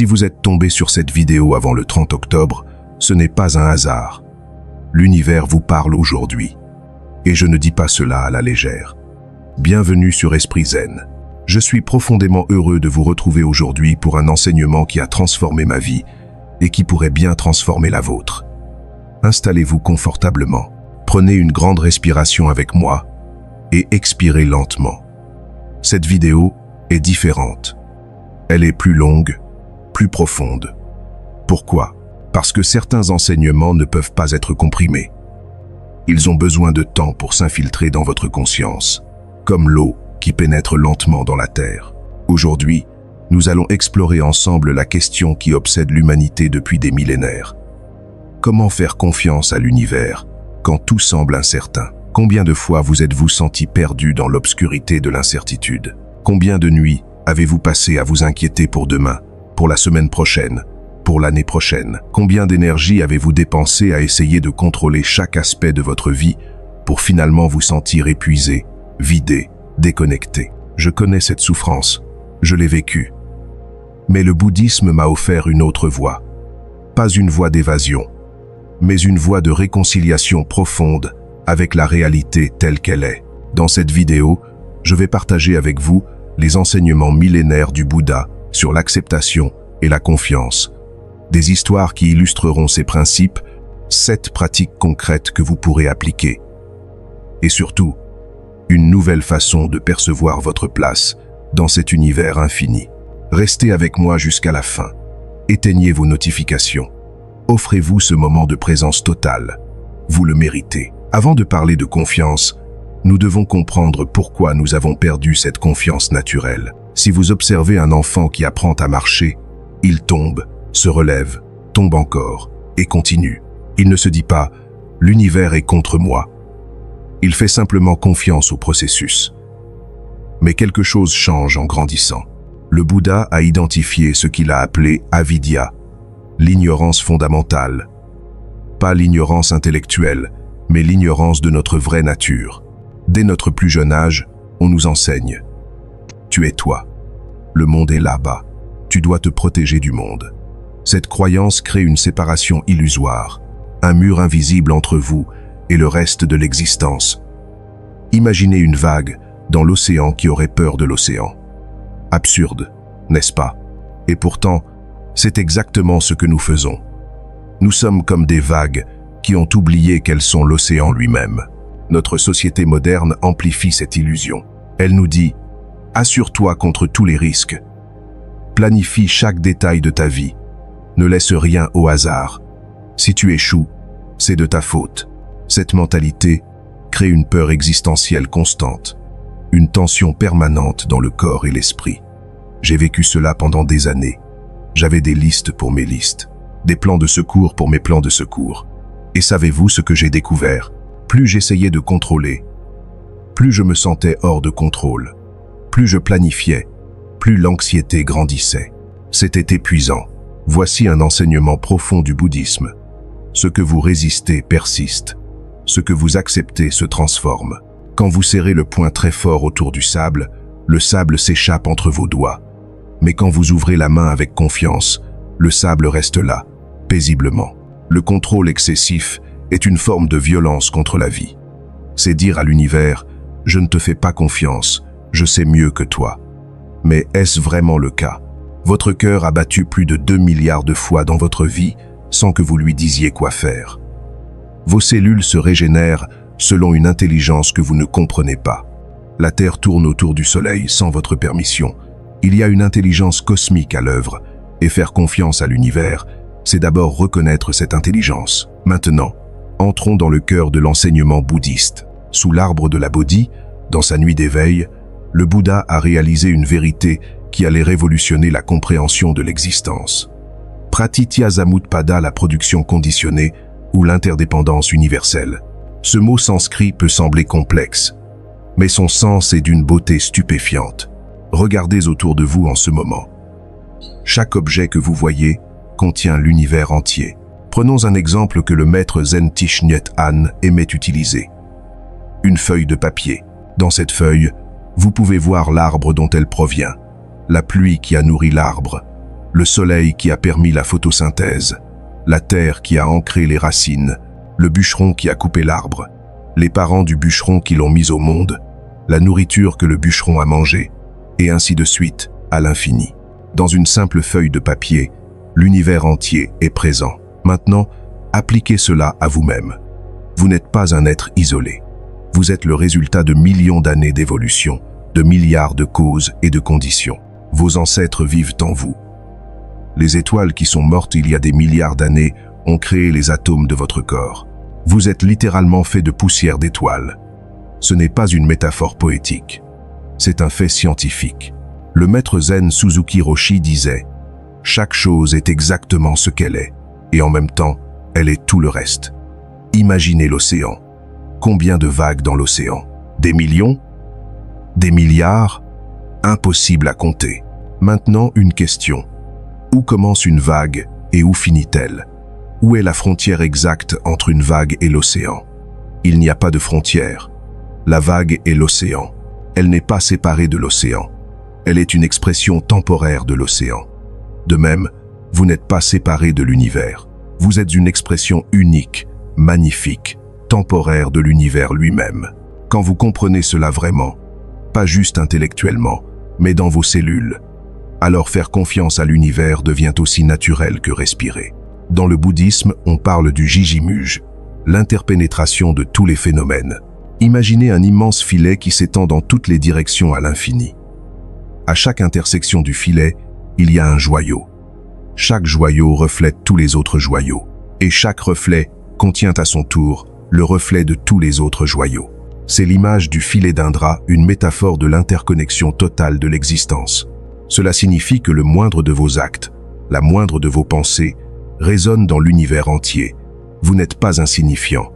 Si vous êtes tombé sur cette vidéo avant le 30 octobre, ce n'est pas un hasard. L'univers vous parle aujourd'hui. Et je ne dis pas cela à la légère. Bienvenue sur Esprit Zen. Je suis profondément heureux de vous retrouver aujourd'hui pour un enseignement qui a transformé ma vie et qui pourrait bien transformer la vôtre. Installez-vous confortablement, prenez une grande respiration avec moi et expirez lentement. Cette vidéo est différente. Elle est plus longue, plus profonde. Pourquoi ? Parce que certains enseignements ne peuvent pas être comprimés. Ils ont besoin de temps pour s'infiltrer dans votre conscience, comme l'eau qui pénètre lentement dans la terre. Aujourd'hui, nous allons explorer ensemble la question qui obsède l'humanité depuis des millénaires. Comment faire confiance à l'univers quand tout semble incertain? Combien de fois vous êtes-vous senti perdu dans l'obscurité de l'incertitude? Combien de nuits avez-vous passé à vous inquiéter pour demain, pour la semaine prochaine, pour l'année prochaine? Combien d'énergie avez-vous dépensé à essayer de contrôler chaque aspect de votre vie pour finalement vous sentir épuisé, vidé, déconnecté? Je connais cette souffrance, je l'ai vécue. Mais le bouddhisme m'a offert une autre voie. Pas une voie d'évasion, mais une voie de réconciliation profonde avec la réalité telle qu'elle est. Dans cette vidéo, je vais partager avec vous les enseignements millénaires du Bouddha sur l'acceptation et la confiance. Des histoires qui illustreront ces principes, 7 pratiques concrètes que vous pourrez appliquer. Et surtout, une nouvelle façon de percevoir votre place dans cet univers infini. Restez avec moi jusqu'à la fin. Éteignez vos notifications. Offrez-vous ce moment de présence totale. Vous le méritez. Avant de parler de confiance, nous devons comprendre pourquoi nous avons perdu cette confiance naturelle. Si vous observez un enfant qui apprend à marcher, il tombe, se relève, tombe encore et continue. Il ne se dit pas « l'univers est contre moi ». Il fait simplement confiance au processus. Mais quelque chose change en grandissant. Le Bouddha a identifié ce qu'il a appelé avidya, l'ignorance fondamentale. Pas l'ignorance intellectuelle, mais l'ignorance de notre vraie nature. Dès notre plus jeune âge, on nous enseigne. Tu es toi. Le monde est là-bas. Tu dois te protéger du monde. Cette croyance crée une séparation illusoire, un mur invisible entre vous et le reste de l'existence. Imaginez une vague dans l'océan qui aurait peur de l'océan. Absurde, n'est-ce pas? Et pourtant, c'est exactement ce que nous faisons. Nous sommes comme des vagues qui ont oublié qu'elles sont l'océan lui-même. Notre société moderne amplifie cette illusion. Elle nous dit « Assure-toi contre tous les risques. Planifie chaque détail de ta vie. Ne laisse rien au hasard. Si tu échoues, c'est de ta faute. » Cette mentalité crée une peur existentielle constante, une tension permanente dans le corps et l'esprit. J'ai vécu cela pendant des années. J'avais des listes pour mes listes, des plans de secours pour mes plans de secours. Et savez-vous ce que j'ai découvert? Plus j'essayais de contrôler, plus je me sentais hors de contrôle. Plus je planifiais, plus l'anxiété grandissait. C'était épuisant. Voici un enseignement profond du bouddhisme. Ce que vous résistez persiste. Ce que vous acceptez se transforme. Quand vous serrez le poing très fort autour du sable, le sable s'échappe entre vos doigts. Mais quand vous ouvrez la main avec confiance, le sable reste là, paisiblement. Le contrôle excessif est une forme de violence contre la vie. C'est dire à l'univers « Je ne te fais pas confiance, je sais mieux que toi ». Mais est-ce vraiment le cas? Votre cœur a battu plus de 2 milliards de fois dans votre vie sans que vous lui disiez quoi faire. Vos cellules se régénèrent selon une intelligence que vous ne comprenez pas. La Terre tourne autour du Soleil sans votre permission. Il y a une intelligence cosmique à l'œuvre, et faire confiance à l'univers, c'est d'abord reconnaître cette intelligence. Maintenant, entrons dans le cœur de l'enseignement bouddhiste. Sous l'arbre de la Bodhi, dans sa nuit d'éveil, le Bouddha a réalisé une vérité qui allait révolutionner la compréhension de l'existence. Pratitya Samutpada, la production conditionnée ou l'interdépendance universelle. Ce mot sanskrit peut sembler complexe, mais son sens est d'une beauté stupéfiante. Regardez autour de vous en ce moment. Chaque objet que vous voyez contient l'univers entier. Prenons un exemple que le maître Zen Thich Nhat Hanh aimait utiliser. Une feuille de papier. Dans cette feuille, vous pouvez voir l'arbre dont elle provient, la pluie qui a nourri l'arbre, le soleil qui a permis la photosynthèse, la terre qui a ancré les racines, le bûcheron qui a coupé l'arbre, les parents du bûcheron qui l'ont mis au monde, la nourriture que le bûcheron a mangée, et ainsi de suite, à l'infini. Dans une simple feuille de papier, l'univers entier est présent. Maintenant, appliquez cela à vous-même. Vous n'êtes pas un être isolé. Vous êtes le résultat de millions d'années d'évolution, de milliards de causes et de conditions. Vos ancêtres vivent en vous. Les étoiles qui sont mortes il y a des milliards d'années ont créé les atomes de votre corps. Vous êtes littéralement fait de poussière d'étoiles. Ce n'est pas une métaphore poétique. C'est un fait scientifique. Le maître zen Suzuki Roshi disait « Chaque chose est exactement ce qu'elle est, et en même temps, elle est tout le reste. » Imaginez l'océan. Combien de vagues dans l'océan? Des millions? Des milliards? Impossible à compter. Maintenant, une question. Où commence une vague et où finit-elle? Où est la frontière exacte entre une vague et l'océan? Il n'y a pas de frontière. La vague est l'océan. Elle n'est pas séparée de l'océan. Elle est une expression temporaire de l'océan. De même, vous n'êtes pas séparé de l'univers. Vous êtes une expression unique, magnifique, temporaire de l'univers lui-même. Quand vous comprenez cela vraiment, pas juste intellectuellement, mais dans vos cellules, alors faire confiance à l'univers devient aussi naturel que respirer. Dans le bouddhisme, on parle du Jijimuj, l'interpénétration de tous les phénomènes. Imaginez un immense filet qui s'étend dans toutes les directions à l'infini. À chaque intersection du filet, il y a un joyau. Chaque joyau reflète tous les autres joyaux. Et chaque reflet contient à son tour le reflet de tous les autres joyaux. C'est l'image du filet d'Indra, une métaphore de l'interconnexion totale de l'existence. Cela signifie que le moindre de vos actes, la moindre de vos pensées, résonne dans l'univers entier. Vous n'êtes pas insignifiant.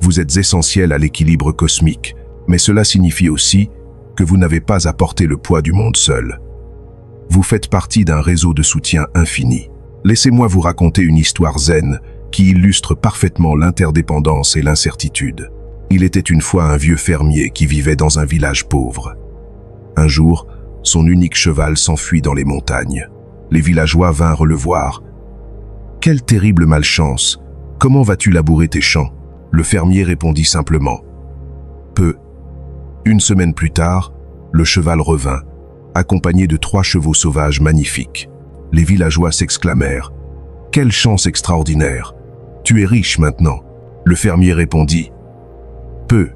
Vous êtes essentiel à l'équilibre cosmique, mais cela signifie aussi que vous n'avez pas à porter le poids du monde seul. Vous faites partie d'un réseau de soutien infini. Laissez-moi vous raconter une histoire zen qui illustre parfaitement l'interdépendance et l'incertitude. Il était une fois un vieux fermier qui vivait dans un village pauvre. Un jour, son unique cheval s'enfuit dans les montagnes. Les villageois vinrent le voir. « Quelle terrible malchance! Comment vas-tu labourer tes champs ?» Le fermier répondit simplement « Peu ». Une semaine plus tard, le cheval revint, accompagné de 3 chevaux sauvages magnifiques. Les villageois s'exclamèrent « Quelle chance extraordinaire! Tu es riche maintenant !» Le fermier répondit « Peu ».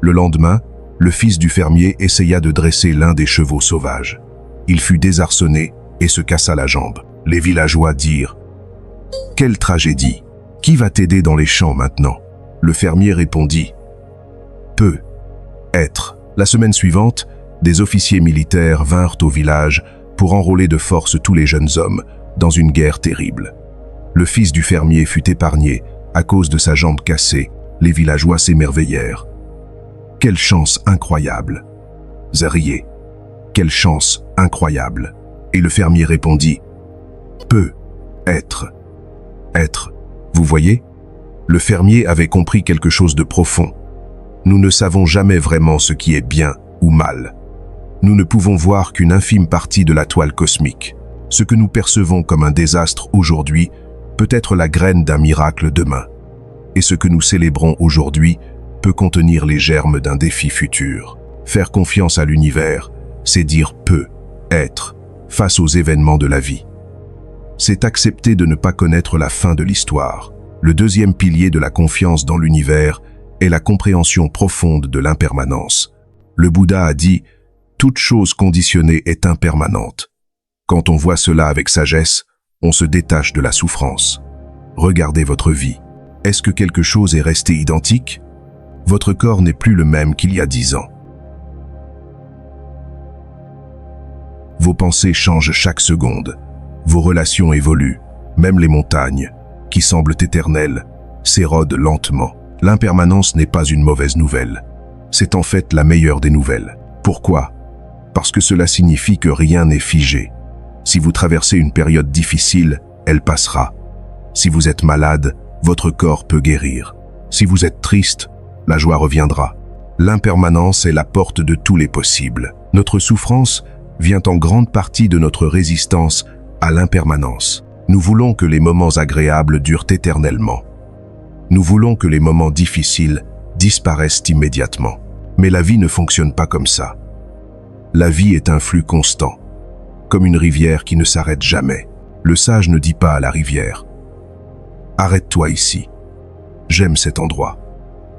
Le lendemain, le fils du fermier essaya de dresser l'un des chevaux sauvages. Il fut désarçonné et se cassa la jambe. Les villageois dirent « Quelle tragédie! Qui va t'aider dans les champs maintenant ?» Le fermier répondit « Peu. Être ». La semaine suivante, des officiers militaires vinrent au village pour enrôler de force tous les jeunes hommes dans une guerre terrible. Le fils du fermier fut épargné à cause de sa jambe cassée. Les villageois s'émerveillèrent. « Quelle chance incroyable !» Zarié. « Quelle chance incroyable !» Et le fermier répondit « Peu. Être. Être. » Vous voyez ? Le fermier avait compris quelque chose de profond. Nous ne savons jamais vraiment ce qui est bien ou mal. Nous ne pouvons voir qu'une infime partie de la toile cosmique. Ce que nous percevons comme un désastre aujourd'hui peut être la graine d'un miracle demain. Et ce que nous célébrons aujourd'hui peut contenir les germes d'un défi futur. Faire confiance à l'univers, c'est dire peu, être, face aux événements de la vie. C'est accepter de ne pas connaître la fin de l'histoire. Le deuxième pilier de la confiance dans l'univers est la compréhension profonde de l'impermanence. Le Bouddha a dit « Toute chose conditionnée est impermanente ». Quand on voit cela avec sagesse, on se détache de la souffrance. Regardez votre vie. Est-ce que quelque chose est resté identique? Votre corps n'est plus le même qu'il y a 10 ans. Vos pensées changent chaque seconde. Vos relations évoluent, même les montagnes, qui semblent éternelles, s'érodent lentement. L'impermanence n'est pas une mauvaise nouvelle. C'est en fait la meilleure des nouvelles. Pourquoi? Parce que cela signifie que rien n'est figé. Si vous traversez une période difficile, elle passera. Si vous êtes malade, votre corps peut guérir. Si vous êtes triste, la joie reviendra. L'impermanence est la porte de tous les possibles. Notre souffrance vient en grande partie de notre résistance à l'impermanence. Nous voulons que les moments agréables durent éternellement. Nous voulons que les moments difficiles disparaissent immédiatement. Mais la vie ne fonctionne pas comme ça. La vie est un flux constant, comme une rivière qui ne s'arrête jamais. Le sage ne dit pas à la rivière « Arrête-toi ici. J'aime cet endroit. »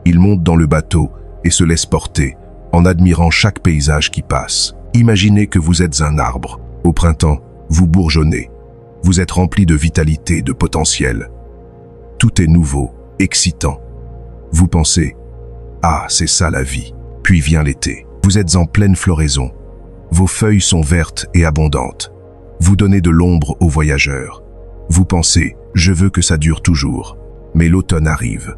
Il monte dans le bateau et se laisse porter, en admirant chaque paysage qui passe. Imaginez que vous êtes un arbre. Au printemps, vous bourgeonnez. Vous êtes rempli de vitalité, de potentiel. Tout est nouveau, excitant. Vous pensez « Ah, c'est ça la vie ». Puis vient l'été. Vous êtes en pleine floraison. Vos feuilles sont vertes et abondantes. Vous donnez de l'ombre aux voyageurs. Vous pensez « Je veux que ça dure toujours ». Mais l'automne arrive.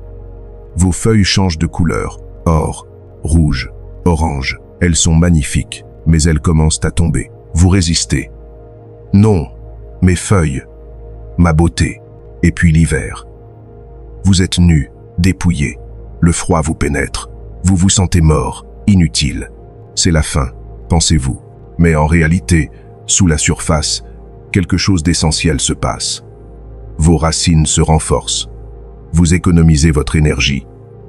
Vos feuilles changent de couleur. Or, rouge, orange. Elles sont magnifiques, mais elles commencent à tomber. Vous résistez. Non, mes feuilles, ma beauté. Et puis l'hiver. Vous êtes nu, dépouillé. Le froid vous pénètre. Vous vous sentez mort, inutile. C'est la fin, pensez-vous. Mais en réalité, sous la surface, quelque chose d'essentiel se passe. Vos racines se renforcent. Vous économisez votre énergie.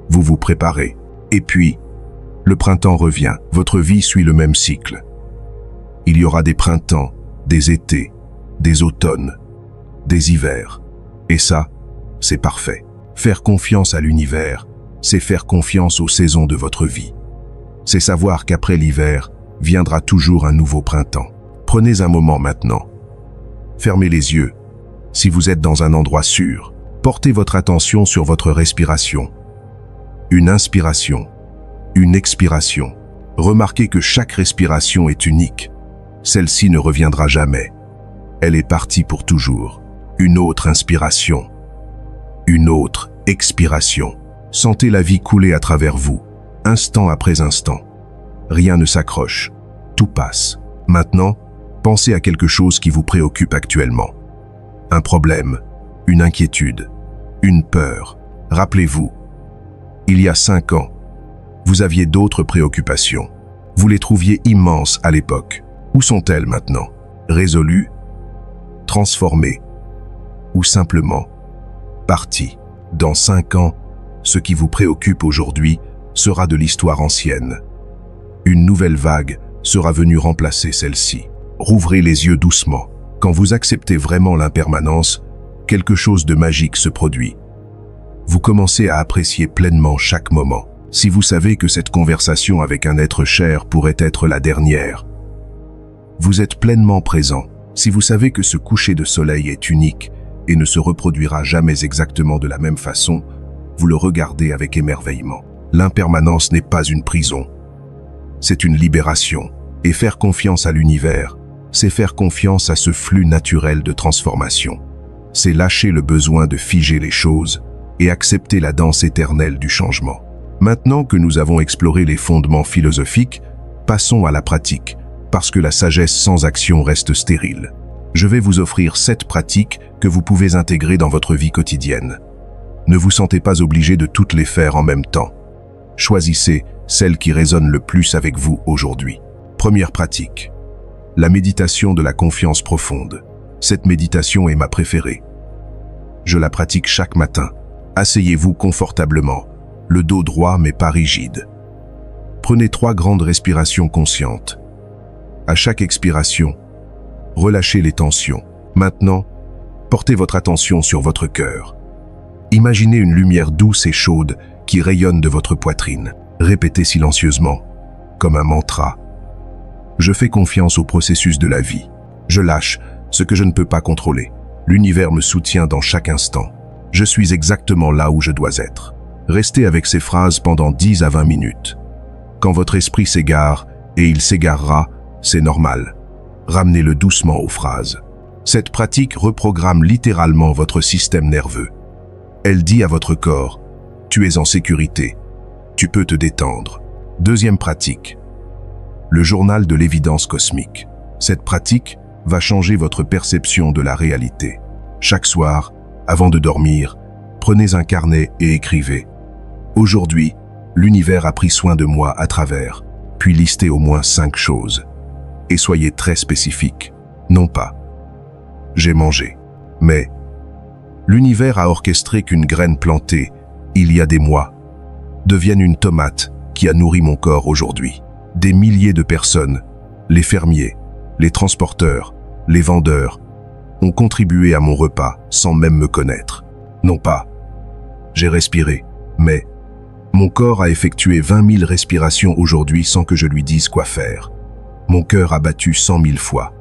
Vous vous préparez. Et puis, le printemps revient. Votre vie suit le même cycle. Il y aura des printemps, des étés, des automnes, des hivers. Et ça, c'est parfait. Faire confiance à l'univers, c'est faire confiance aux saisons de votre vie. C'est savoir qu'après l'hiver, viendra toujours un nouveau printemps. Prenez un moment maintenant. Fermez les yeux. Si vous êtes dans un endroit sûr, portez votre attention sur votre respiration. Une inspiration, une expiration. Remarquez que chaque respiration est unique. Celle-ci ne reviendra jamais. Elle est partie pour toujours. Une autre inspiration. Une autre expiration. Sentez la vie couler à travers vous, instant après instant. Rien ne s'accroche, tout passe. Maintenant, pensez à quelque chose qui vous préoccupe actuellement. Un problème, une inquiétude, une peur. Rappelez-vous, il y a 5 ans, vous aviez d'autres préoccupations. Vous les trouviez immenses à l'époque. Où sont-elles maintenant? Résolues? Transformées? Ou simplement parties? Dans 5 ans, ce qui vous préoccupe aujourd'hui sera de l'histoire ancienne. Une nouvelle vague sera venue remplacer celle-ci. Rouvrez les yeux doucement. Quand vous acceptez vraiment l'impermanence, quelque chose de magique se produit. Vous commencez à apprécier pleinement chaque moment. Si vous savez que cette conversation avec un être cher pourrait être la dernière, vous êtes pleinement présent. Si vous savez que ce coucher de soleil est unique et ne se reproduira jamais exactement de la même façon, vous le regardez avec émerveillement. L'impermanence n'est pas une prison. C'est une libération. Et faire confiance à l'univers, c'est faire confiance à ce flux naturel de transformation. C'est lâcher le besoin de figer les choses et accepter la danse éternelle du changement. Maintenant que nous avons exploré les fondements philosophiques, passons à la pratique, parce que la sagesse sans action reste stérile. Je vais vous offrir 7 pratiques que vous pouvez intégrer dans votre vie quotidienne. Ne vous sentez pas obligé de toutes les faire en même temps. Choisissez celle qui résonne le plus avec vous aujourd'hui. Première pratique. La méditation de la confiance profonde. Cette méditation est ma préférée. Je la pratique chaque matin. Asseyez-vous confortablement, le dos droit mais pas rigide. Prenez 3 grandes respirations conscientes. À chaque expiration, relâchez les tensions. Maintenant, portez votre attention sur votre cœur. Imaginez une lumière douce et chaude qui rayonne de votre poitrine. Répétez silencieusement, comme un mantra. Je fais confiance au processus de la vie. Je lâche ce que je ne peux pas contrôler. L'univers me soutient dans chaque instant. Je suis exactement là où je dois être. Restez avec ces phrases pendant 10 à 20 minutes. Quand votre esprit s'égare, et il s'égarera, c'est normal. Ramenez-le doucement aux phrases. Cette pratique reprogramme littéralement votre système nerveux. Elle dit à votre corps, tu es en sécurité, tu peux te détendre. Deuxième pratique, le journal de l'évidence cosmique. Cette pratique va changer votre perception de la réalité. Chaque soir, avant de dormir, prenez un carnet et écrivez. Aujourd'hui, l'univers a pris soin de moi à travers, puis listez au moins 5 choses. Et soyez très spécifique. Non pas j'ai mangé. Mais l'univers a orchestré qu'une graine plantée, il y a des mois, devienne une tomate qui a nourri mon corps aujourd'hui. Des milliers de personnes, les fermiers, les transporteurs, les vendeurs, ont contribué à mon repas sans même me connaître. Non pas, j'ai respiré, mais mon corps a effectué 20 000 respirations aujourd'hui sans que je lui dise quoi faire. Mon cœur a battu 100 000 fois.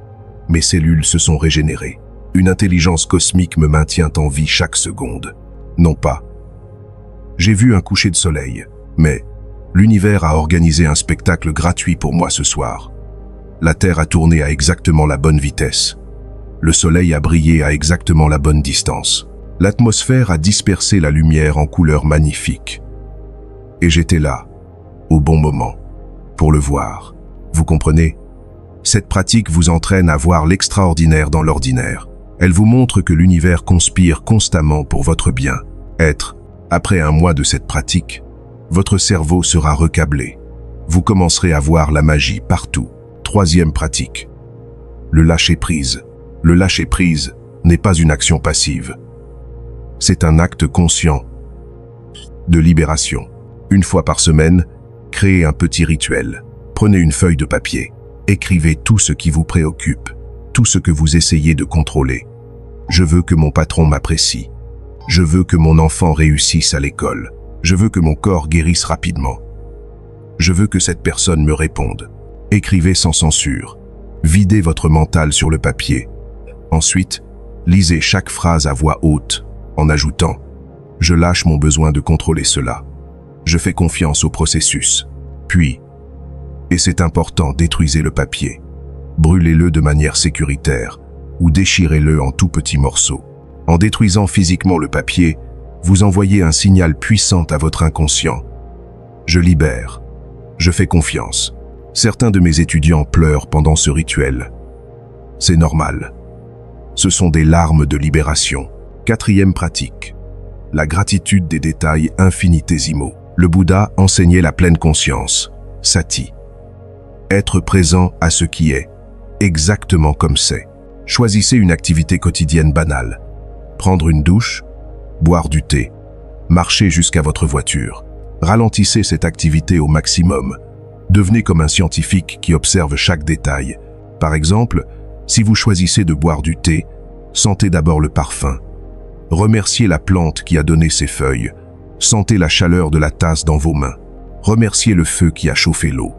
Mes cellules se sont régénérées. Une intelligence cosmique me maintient en vie chaque seconde. Non pas. J'ai vu un coucher de soleil, mais l'univers a organisé un spectacle gratuit pour moi ce soir. La Terre a tourné à exactement la bonne vitesse. Le soleil a brillé à exactement la bonne distance. L'atmosphère a dispersé la lumière en couleurs magnifiques. Et j'étais là, au bon moment, pour le voir. Vous comprenez? Cette pratique vous entraîne à voir l'extraordinaire dans l'ordinaire. Elle vous montre que l'univers conspire constamment pour votre bien. Après un mois de cette pratique, votre cerveau sera recablé. Vous commencerez à voir la magie partout. Troisième pratique. Le lâcher-prise. Le lâcher-prise n'est pas une action passive. C'est un acte conscient de libération. Une fois par semaine, créez un petit rituel. Prenez une feuille de papier. Écrivez tout ce qui vous préoccupe, tout ce que vous essayez de contrôler. Je veux que mon patron m'apprécie. Je veux que mon enfant réussisse à l'école. Je veux que mon corps guérisse rapidement. Je veux que cette personne me réponde. Écrivez sans censure. Videz votre mental sur le papier. Ensuite, lisez chaque phrase à voix haute, en ajoutant « Je lâche mon besoin de contrôler cela. Je fais confiance au processus. » Puis, et c'est important, détruisez le papier. Brûlez-le de manière sécuritaire ou déchirez-le en tout petits morceaux. En détruisant physiquement le papier, vous envoyez un signal puissant à votre inconscient. Je libère. Je fais confiance. Certains de mes étudiants pleurent pendant ce rituel. C'est normal. Ce sont des larmes de libération. Quatrième pratique. La gratitude des détails infinitésimaux. Le Bouddha enseignait la pleine conscience, sati. Être présent à ce qui est, exactement comme c'est. Choisissez une activité quotidienne banale. Prendre une douche, boire du thé, marcher jusqu'à votre voiture. Ralentissez cette activité au maximum. Devenez comme un scientifique qui observe chaque détail. Par exemple, si vous choisissez de boire du thé, sentez d'abord le parfum. Remerciez la plante qui a donné ses feuilles. Sentez la chaleur de la tasse dans vos mains. Remerciez le feu qui a chauffé l'eau.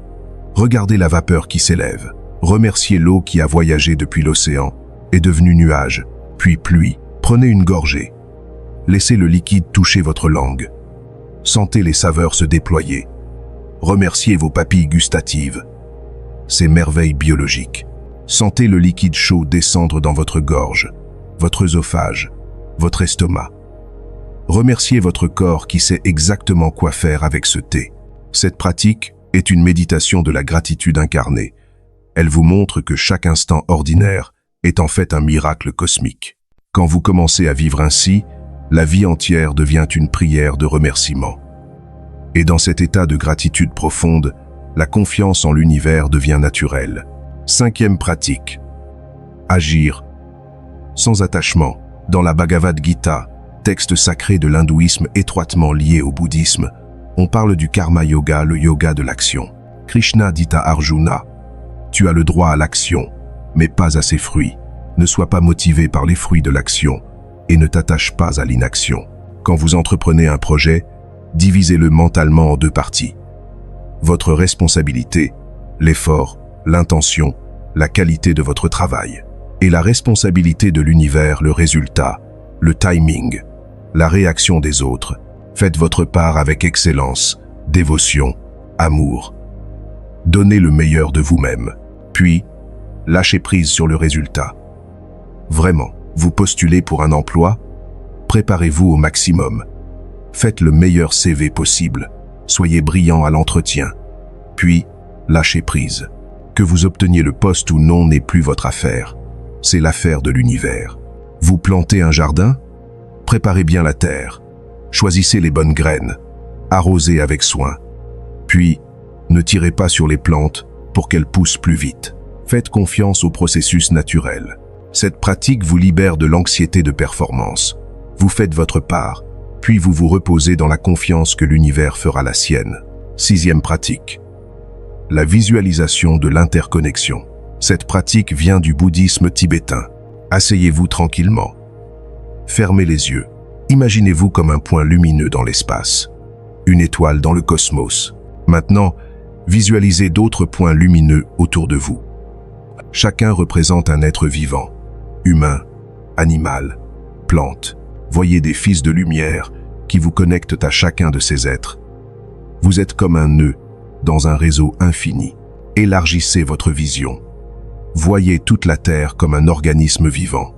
Regardez la vapeur qui s'élève. Remerciez l'eau qui a voyagé depuis l'océan, est devenue nuage, puis pluie. Prenez une gorgée. Laissez le liquide toucher votre langue. Sentez les saveurs se déployer. Remerciez vos papilles gustatives. Ces merveilles biologiques. Sentez le liquide chaud descendre dans votre gorge, votre œsophage, votre estomac. Remerciez votre corps qui sait exactement quoi faire avec ce thé. Cette pratique est une méditation de la gratitude incarnée. Elle vous montre que chaque instant ordinaire est en fait un miracle cosmique. Quand vous commencez à vivre ainsi, la vie entière devient une prière de remerciement. Et dans cet état de gratitude profonde, la confiance en l'univers devient naturelle. Cinquième pratique. Agir sans attachement. Dans la Bhagavad Gita, texte sacré de l'hindouisme étroitement lié au bouddhisme, on parle du karma yoga, le yoga de l'action. Krishna dit à Arjuna, « Tu as le droit à l'action, mais pas à ses fruits. Ne sois pas motivé par les fruits de l'action et ne t'attache pas à l'inaction. Quand vous entreprenez un projet, divisez-le mentalement en deux parties. Votre responsabilité, l'effort, l'intention, la qualité de votre travail. Et la responsabilité de l'univers, le résultat, le timing, la réaction des autres. Faites votre part avec excellence, dévotion, amour. Donnez le meilleur de vous-même. Puis, lâchez prise sur le résultat. Vraiment, vous postulez pour un emploi? Préparez-vous au maximum. Faites le meilleur CV possible. Soyez brillant à l'entretien. Puis, lâchez prise. Que vous obteniez le poste ou non n'est plus votre affaire. C'est l'affaire de l'univers. Vous plantez un jardin? Préparez bien la terre. Choisissez les bonnes graines. Arrosez avec soin. Puis, ne tirez pas sur les plantes pour qu'elles poussent plus vite. Faites confiance au processus naturel. Cette pratique vous libère de l'anxiété de performance. Vous faites votre part, puis vous vous reposez dans la confiance que l'univers fera la sienne. 6e pratique. La visualisation de l'interconnexion. Cette pratique vient du bouddhisme tibétain. Asseyez-vous tranquillement. Fermez les yeux. Imaginez-vous comme un point lumineux dans l'espace, une étoile dans le cosmos. Maintenant, visualisez d'autres points lumineux autour de vous. Chacun représente un être vivant, humain, animal, plante. Voyez des fils de lumière qui vous connectent à chacun de ces êtres. Vous êtes comme un nœud dans un réseau infini. Élargissez votre vision. Voyez toute la Terre comme un organisme vivant.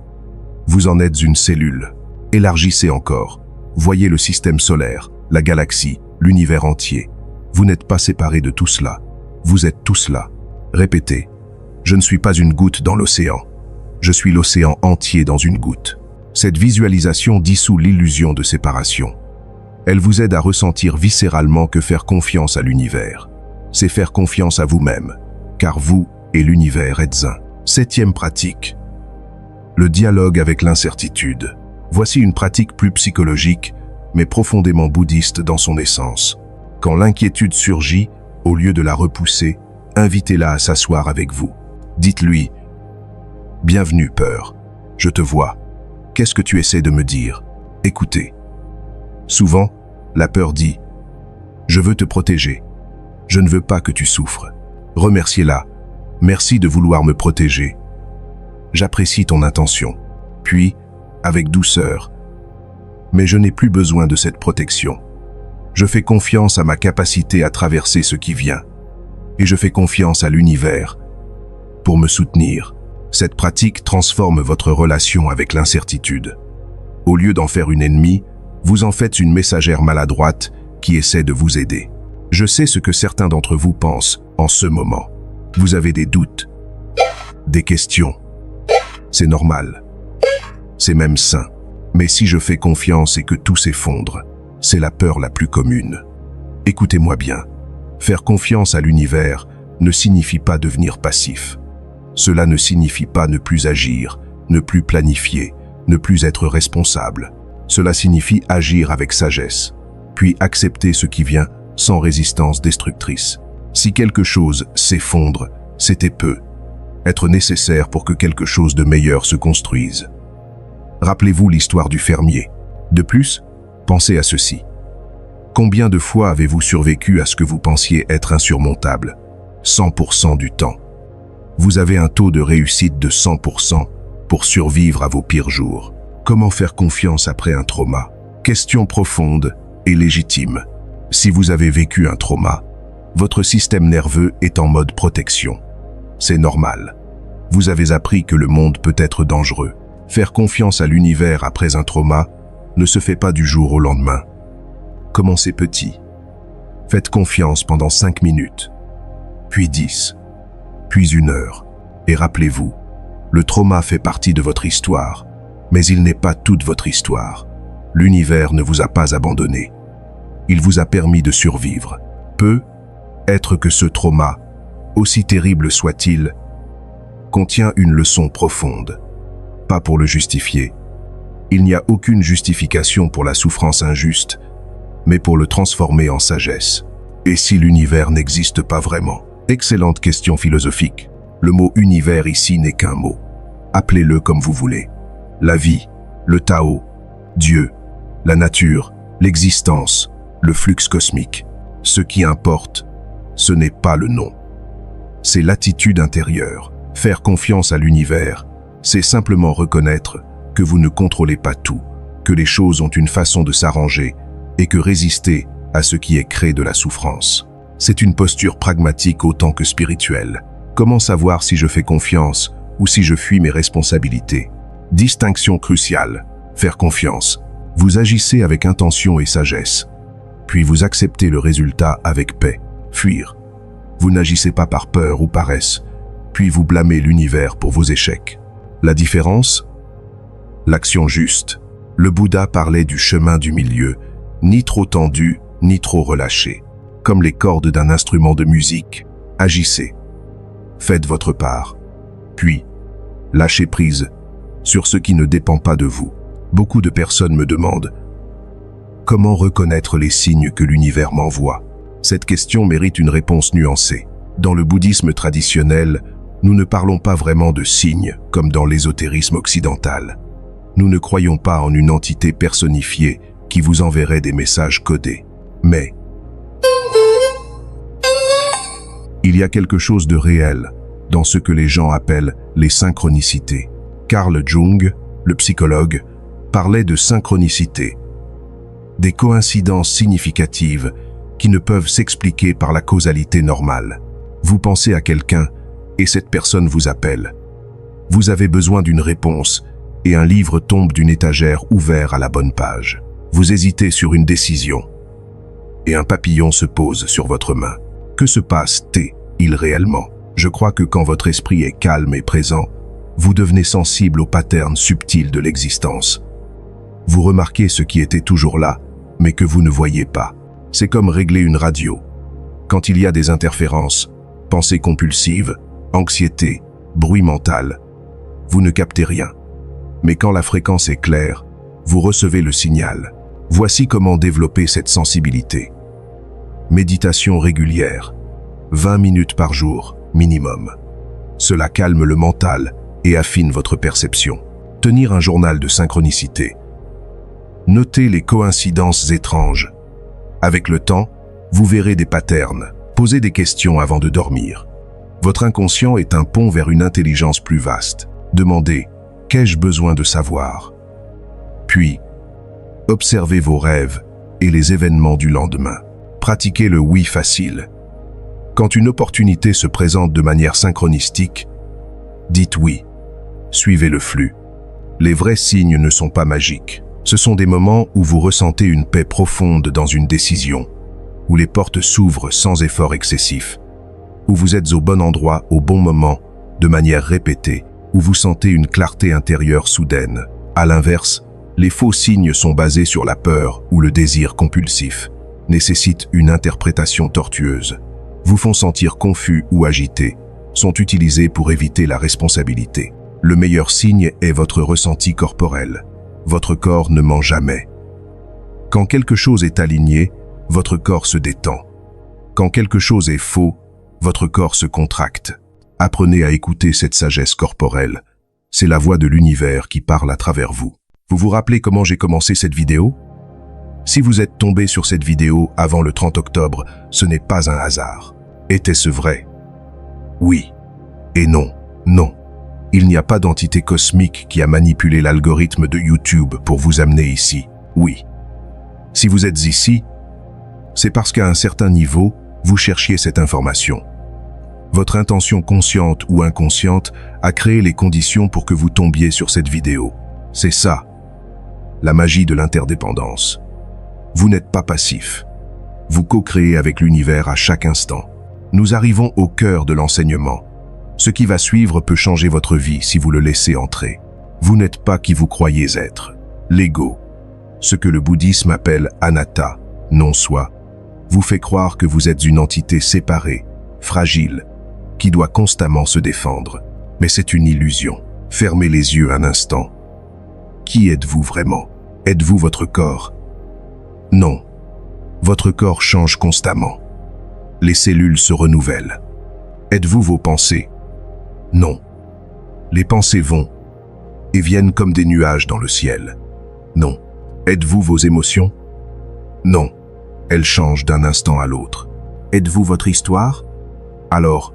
Vous en êtes une cellule. Élargissez encore. Voyez le système solaire, la galaxie, l'univers entier. Vous n'êtes pas séparés de tout cela. Vous êtes tout cela. Répétez. Je ne suis pas une goutte dans l'océan. Je suis l'océan entier dans une goutte. Cette visualisation dissout l'illusion de séparation. Elle vous aide à ressentir viscéralement que faire confiance à l'univers, c'est faire confiance à vous-même, car vous et l'univers êtes un. 7e pratique. Le dialogue avec l'incertitude. Voici une pratique plus psychologique, mais profondément bouddhiste dans son essence. Quand l'inquiétude surgit, au lieu de la repousser, invitez-la à s'asseoir avec vous. Dites-lui « Bienvenue, peur. Je te vois. Qu'est-ce que tu essaies de me dire? Écoutez. » Souvent, la peur dit « Je veux te protéger. Je ne veux pas que tu souffres. » Remerciez-la. Merci de vouloir me protéger. J'apprécie ton intention. Puis, avec douceur, « Mais je n'ai plus besoin de cette protection. Je fais confiance à ma capacité à traverser ce qui vient. Et je fais confiance à l'univers pour me soutenir. » Cette pratique transforme votre relation avec l'incertitude. Au lieu d'en faire une ennemie, vous en faites une messagère maladroite qui essaie de vous aider. Je sais ce que certains d'entre vous pensent en ce moment. Vous avez des doutes, des questions. C'est normal. C'est même sain. Mais si je fais confiance et que tout s'effondre, c'est la peur la plus commune. Écoutez-moi bien. Faire confiance à l'univers ne signifie pas devenir passif. Cela ne signifie pas ne plus agir, ne plus planifier, ne plus être responsable. Cela signifie agir avec sagesse, puis accepter ce qui vient sans résistance destructrice. Si quelque chose s'effondre, c'était peu. Être nécessaire pour que quelque chose de meilleur se construise. Rappelez-vous l'histoire du fermier. De plus, pensez à ceci. Combien de fois avez-vous survécu à ce que vous pensiez être insurmontable? 100% du temps. Vous avez un taux de réussite de 100% pour survivre à vos pires jours. Comment faire confiance après un trauma? Question profonde et légitime. Si vous avez vécu un trauma, votre système nerveux est en mode protection. C'est normal. Vous avez appris que le monde peut être dangereux. Faire confiance à l'univers après un trauma ne se fait pas du jour au lendemain. Commencez petit. Faites confiance pendant 5 minutes, puis 10, puis 1 heure. Et rappelez-vous, le trauma fait partie de votre histoire, mais il n'est pas toute votre histoire. L'univers ne vous a pas abandonné. Il vous a permis de survivre. Peut être que ce trauma, aussi terrible soit-il, contient une leçon profonde. Pas pour le justifier. Il n'y a aucune justification pour la souffrance injuste, mais pour le transformer en sagesse. Et si l'univers n'existe pas vraiment? Excellente question philosophique. Le mot univers ici n'est qu'un mot. Appelez-le comme vous voulez. La vie, le Tao, Dieu, la nature, l'existence, le flux cosmique. Ce qui importe, ce n'est pas le nom. C'est l'attitude intérieure. Faire confiance à l'univers, c'est simplement reconnaître que vous ne contrôlez pas tout, que les choses ont une façon de s'arranger et que résister à ce qui est crée de la souffrance. C'est une posture pragmatique autant que spirituelle. Comment savoir si je fais confiance ou si je fuis mes responsabilités? Distinction cruciale. Faire confiance. Vous agissez avec intention et sagesse. Puis vous acceptez le résultat avec paix. Fuir. Vous n'agissez pas par peur ou paresse. Puis vous blâmez l'univers pour vos échecs. La différence? L'action juste. Le Bouddha parlait du chemin du milieu, ni trop tendu, ni trop relâché. Comme les cordes d'un instrument de musique, agissez. Faites votre part. Puis, lâchez prise sur ce qui ne dépend pas de vous. Beaucoup de personnes me demandent « Comment reconnaître les signes que l'univers m'envoie ?» Cette question mérite une réponse nuancée. Dans le bouddhisme traditionnel, nous ne parlons pas vraiment de signes comme dans l'ésotérisme occidental. Nous ne croyons pas en une entité personnifiée qui vous enverrait des messages codés. Mais il y a quelque chose de réel dans ce que les gens appellent les synchronicités. Carl Jung, le psychologue, parlait de synchronicité, des coïncidences significatives qui ne peuvent s'expliquer par la causalité normale. Vous pensez à quelqu'un et cette personne vous appelle. Vous avez besoin d'une réponse et un livre tombe d'une étagère ouvert à la bonne page. Vous hésitez sur une décision et un papillon se pose sur votre main. Que se passe-t-il réellement? Je crois que quand votre esprit est calme et présent, vous devenez sensible aux patterns subtils de l'existence. Vous remarquez ce qui était toujours là, mais que vous ne voyez pas. C'est comme régler une radio. Quand il y a des interférences, pensées compulsives, anxiété, bruit mental, vous ne captez rien. Mais quand la fréquence est claire, vous recevez le signal. Voici comment développer cette sensibilité. Méditation régulière, 20 minutes par jour, minimum. Cela calme le mental et affine votre perception. Tenir un journal de synchronicité. Notez les coïncidences étranges. Avec le temps, vous verrez des patterns. Posez des questions avant de dormir. Votre inconscient est un pont vers une intelligence plus vaste. Demandez « Qu'ai-je besoin de savoir ?» Puis, observez vos rêves et les événements du lendemain. Pratiquez le oui facile. Quand une opportunité se présente de manière synchronistique, dites oui. Suivez le flux. Les vrais signes ne sont pas magiques. Ce sont des moments où vous ressentez une paix profonde dans une décision, où les portes s'ouvrent sans effort excessif, où vous êtes au bon endroit au bon moment, de manière répétée, où vous sentez une clarté intérieure soudaine. À l'inverse, les faux signes sont basés sur la peur ou le désir compulsif, nécessitent une interprétation tortueuse, vous font sentir confus ou agité, sont utilisés pour éviter la responsabilité. Le meilleur signe est votre ressenti corporel. Votre corps ne ment jamais. Quand quelque chose est aligné, votre corps se détend. Quand quelque chose est faux, votre corps se contracte. Apprenez à écouter cette sagesse corporelle. C'est la voix de l'univers qui parle à travers vous. Vous vous rappelez comment j'ai commencé cette vidéo? Si vous êtes tombé sur cette vidéo avant le 30 octobre, ce n'est pas un hasard. Était-ce vrai? Oui. Et non. Non. Il n'y a pas d'entité cosmique qui a manipulé l'algorithme de YouTube pour vous amener ici. Oui. Si vous êtes ici, c'est parce qu'à un certain niveau, vous cherchiez cette information. Votre intention consciente ou inconsciente a créé les conditions pour que vous tombiez sur cette vidéo. C'est ça, la magie de l'interdépendance. Vous n'êtes pas passif. Vous co-créez avec l'univers à chaque instant. Nous arrivons au cœur de l'enseignement. Ce qui va suivre peut changer votre vie si vous le laissez entrer. Vous n'êtes pas qui vous croyez être. L'ego, ce que le bouddhisme appelle anatta, non-soi, vous fait croire que vous êtes une entité séparée, fragile, qui doit constamment se défendre. Mais c'est une illusion. Fermez les yeux un instant. Qui êtes-vous vraiment? Êtes-vous votre corps? Non. Votre corps change constamment. Les cellules se renouvellent. Êtes-vous vos pensées? Non. Les pensées vont et viennent comme des nuages dans le ciel. Non. Êtes-vous vos émotions? Non. Elles changent d'un instant à l'autre. Êtes-vous votre histoire? Alors,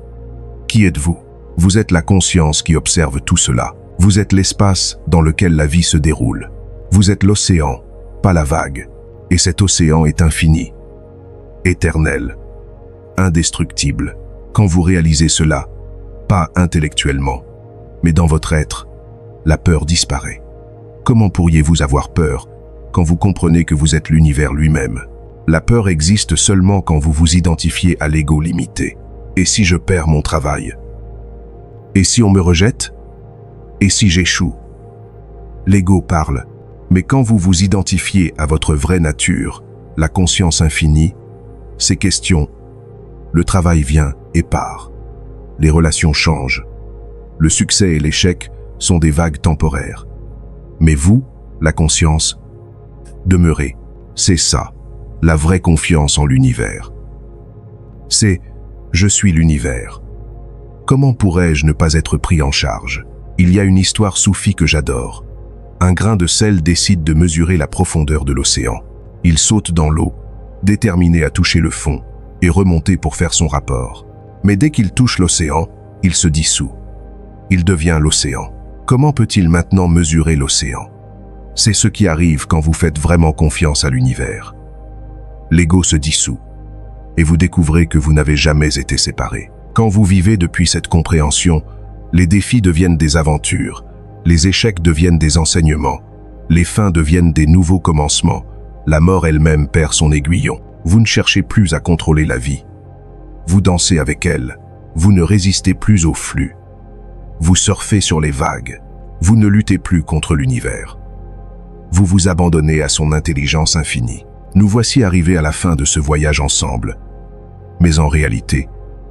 qui êtes-vous? Vous êtes la conscience qui observe tout cela. Vous êtes l'espace dans lequel la vie se déroule. Vous êtes l'océan, pas la vague. Et cet océan est infini, éternel, indestructible. Quand vous réalisez cela, pas intellectuellement, mais dans votre être, la peur disparaît. Comment pourriez-vous avoir peur quand vous comprenez que vous êtes l'univers lui-même? La peur existe seulement quand vous vous identifiez à l'ego limité. Et si je perds mon travail? Et si on me rejette? Et si j'échoue? L'ego parle, mais quand vous vous identifiez à votre vraie nature, la conscience infinie, ces questions, le travail vient et part. Les relations changent. Le succès et l'échec sont des vagues temporaires. Mais vous, la conscience, demeurez. C'est ça, la vraie confiance en l'univers. C'est « je suis l'univers ». Comment pourrais-je ne pas être pris en charge? Il y a une histoire soufie que j'adore. Un grain de sel décide de mesurer la profondeur de l'océan. Il saute dans l'eau, déterminé à toucher le fond et remonter pour faire son rapport. Mais dès qu'il touche l'océan, il se dissout. Il devient l'océan. Comment peut-il maintenant mesurer l'océan? C'est ce qui arrive quand vous faites vraiment confiance à l'univers. L'ego se dissout et vous découvrez que vous n'avez jamais été séparés. Quand vous vivez depuis cette compréhension, les défis deviennent des aventures, les échecs deviennent des enseignements, les fins deviennent des nouveaux commencements, la mort elle-même perd son aiguillon. Vous ne cherchez plus à contrôler la vie. Vous dansez avec elle, vous ne résistez plus au flux. Vous surfez sur les vagues, vous ne luttez plus contre l'univers. Vous vous abandonnez à son intelligence infinie. Nous voici arrivés à la fin de ce voyage ensemble. Mais en réalité,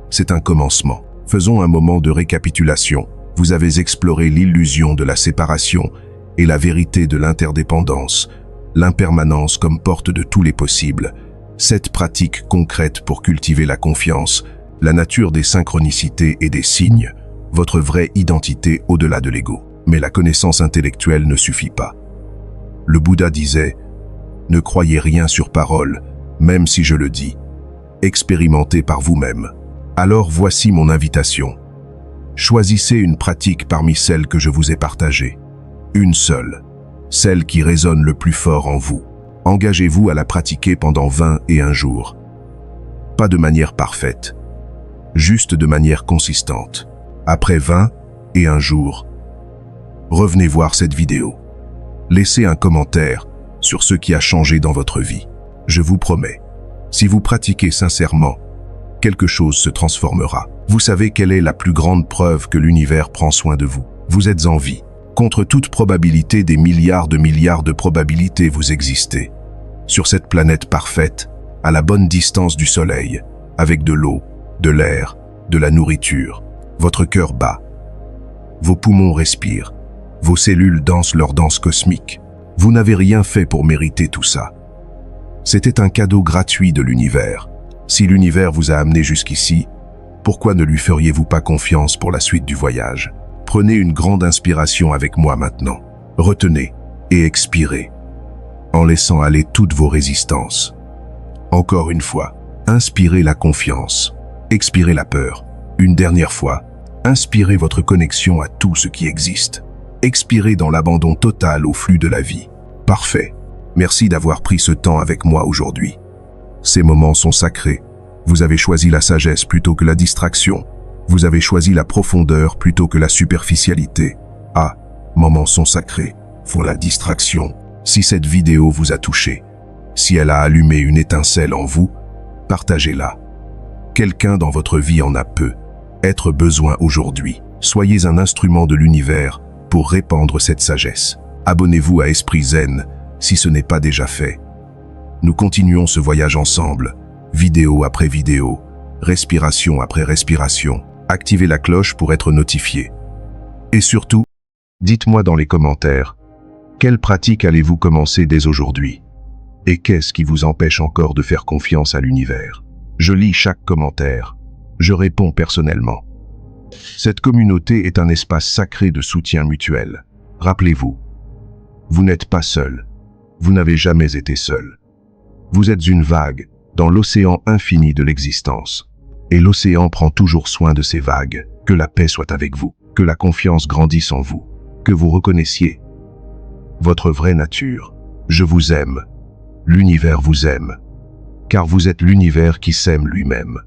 c'est un commencement. Faisons un moment de récapitulation. Vous avez exploré l'illusion de la séparation et la vérité de l'interdépendance, l'impermanence comme porte de tous les possibles, 7 pratiques concrètes pour cultiver la confiance, la nature des synchronicités et des signes, votre vraie identité au-delà de l'ego. Mais la connaissance intellectuelle ne suffit pas. Le Bouddha disait « Ne croyez rien sur parole, même si je le dis. Expérimentez par vous-même. » Alors voici mon invitation. Choisissez une pratique parmi celles que je vous ai partagées. Une seule, celle qui résonne le plus fort en vous. Engagez-vous à la pratiquer pendant 21 jours. Pas de manière parfaite, juste de manière consistante. Après 21 jours, revenez voir cette vidéo. Laissez un commentaire sur ce qui a changé dans votre vie. Je vous promets, si vous pratiquez sincèrement, quelque chose se transformera. Vous savez quelle est la plus grande preuve que l'univers prend soin de vous? Vous êtes en vie. Contre toute probabilité, des milliards de probabilités, vous existez. Sur cette planète parfaite, à la bonne distance du soleil, avec de l'eau, de l'air, de la nourriture. Votre cœur bat. Vos poumons respirent. Vos cellules dansent leur danse cosmique. Vous n'avez rien fait pour mériter tout ça. C'était un cadeau gratuit de l'univers. Si l'univers vous a amené jusqu'ici, pourquoi ne lui feriez-vous pas confiance pour la suite du voyage? Prenez une grande inspiration avec moi maintenant. Retenez et expirez, en laissant aller toutes vos résistances. Encore une fois, inspirez la confiance, expirez la peur. Une dernière fois, inspirez votre connexion à tout ce qui existe. Expirez dans l'abandon total au flux de la vie. Parfait. Merci d'avoir pris ce temps avec moi aujourd'hui. Ces moments sont sacrés. Vous avez choisi la sagesse plutôt que la distraction. Vous avez choisi la profondeur plutôt que la superficialité. Ah, moments sont sacrés, font la distraction. Si cette vidéo vous a touché, si elle a allumé une étincelle en vous, partagez-la. Quelqu'un dans votre vie en a peu. Être besoin aujourd'hui. Soyez un instrument de l'univers pour répandre cette sagesse. Abonnez-vous à Esprit Zen si ce n'est pas déjà fait. Nous continuons ce voyage ensemble, vidéo après vidéo, respiration après respiration. Activez la cloche pour être notifié. Et surtout, dites-moi dans les commentaires, quelle pratique allez-vous commencer dès aujourd'hui? Et qu'est-ce qui vous empêche encore de faire confiance à l'univers? Je lis chaque commentaire. Je réponds personnellement. Cette communauté est un espace sacré de soutien mutuel. Rappelez-vous, vous n'êtes pas seul. Vous n'avez jamais été seul. Vous êtes une vague dans l'océan infini de l'existence. Et l'océan prend toujours soin de ces vagues. Que la paix soit avec vous, que la confiance grandisse en vous, que vous reconnaissiez votre vraie nature. Je vous aime. L'univers vous aime. Car vous êtes l'univers qui s'aime lui-même.